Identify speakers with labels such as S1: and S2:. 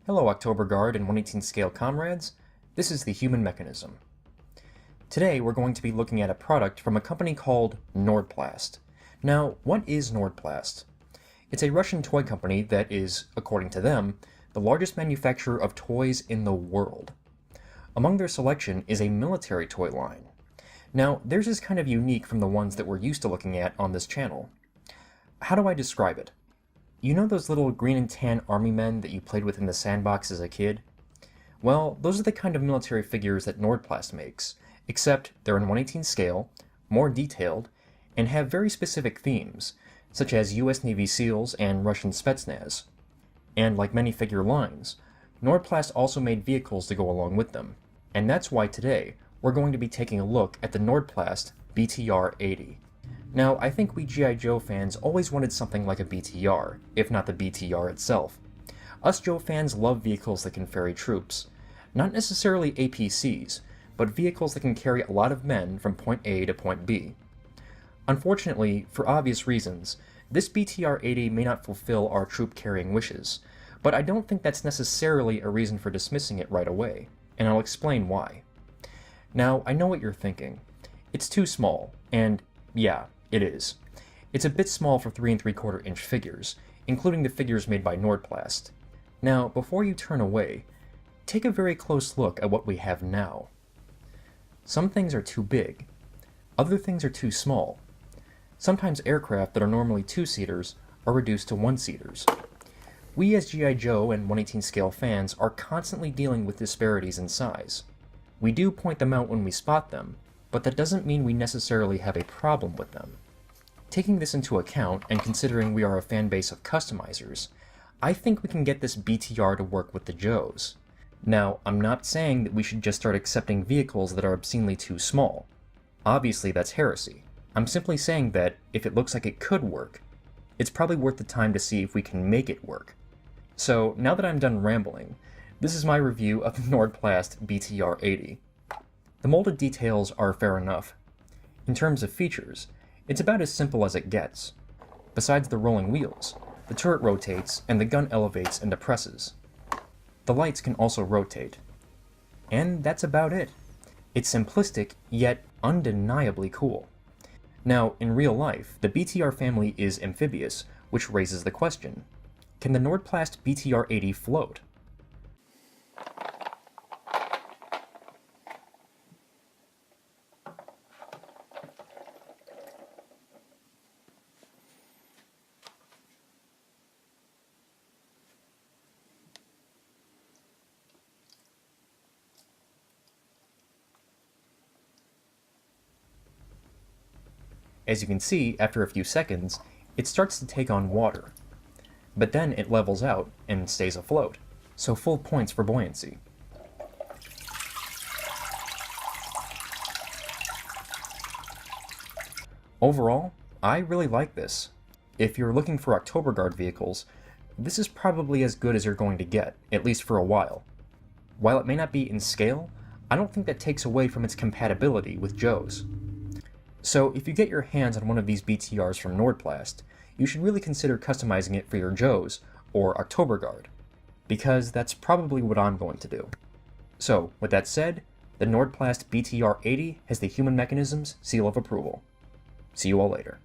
S1: Hello October Guard and 1/18 scale comrades, this is the human mechanism. Today we're going to be looking at a product from a company called Nordplast. Now, what is Nordplast? It's a Russian toy company that is, according to them, the largest manufacturer of toys in the world. Among their selection is a military toy line. Now, theirs is kind of unique from the ones that we're used to looking at on this channel. How do I describe it? You know those little green and tan army men that you played with in the sandbox as a kid? Well, those are the kind of military figures that Nordplast makes, except they're in 1/18 scale, more detailed, and have very specific themes, such as US Navy SEALs and Russian Spetsnaz. And like many figure lines, Nordplast also made vehicles to go along with them, and that's why today we're going to be taking a look at the Nordplast BTR-80. Now, I think we G.I. Joe fans always wanted something like a BTR, if not the BTR itself. Us Joe fans love vehicles that can ferry troops. Not necessarily APCs, but vehicles that can carry a lot of men from point A to point B. Unfortunately, for obvious reasons, this BTR-80 may not fulfill our troop-carrying wishes, but I don't think that's necessarily a reason for dismissing it right away, and I'll explain why. Now, I know what you're thinking. It's too small, and yeah, it is. It's a bit small for 3 3/4 inch figures, including the figures made by Nordplast. Now, before you turn away, take a very close look at what we have now. Some things are too big. Other things are too small. Sometimes aircraft that are normally 2-seaters are reduced to 1-seaters. We as G.I. Joe and 1/18 scale fans are constantly dealing with disparities in size. We do point them out when we spot them, but that doesn't mean we necessarily have a problem with them. Taking this into account, and considering we are a fan base of customizers, I think we can get this BTR to work with the Joes. Now, I'm not saying that we should just start accepting vehicles that are obscenely too small. Obviously, that's heresy. I'm simply saying that, if it looks like it could work, it's probably worth the time to see if we can make it work. So, now that I'm done rambling, this is my review of the Nordplast BTR-80. The molded details are fair enough. In terms of features, it's about as simple as it gets. Besides the rolling wheels, the turret rotates and the gun elevates and depresses. The lights can also rotate. And that's about it. It's simplistic, yet undeniably cool. Now, in real life, the BTR family is amphibious, which raises the question, can the Nordplast BTR-80 float? As you can see, after a few seconds, it starts to take on water. But then it levels out and stays afloat, so full points for buoyancy. Overall, I really like this. If you're looking for October Guard vehicles, this is probably as good as you're going to get, at least for a while. While it may not be in scale, I don't think that takes away from its compatibility with Joe's. So if you get your hands on one of these BTRs from Nordplast, you should really consider customizing it for your Joes, or October Guard, because that's probably what I'm going to do. So, with that said, the Nordplast BTR-80 has the Human Mechanisms seal of approval. See you all later.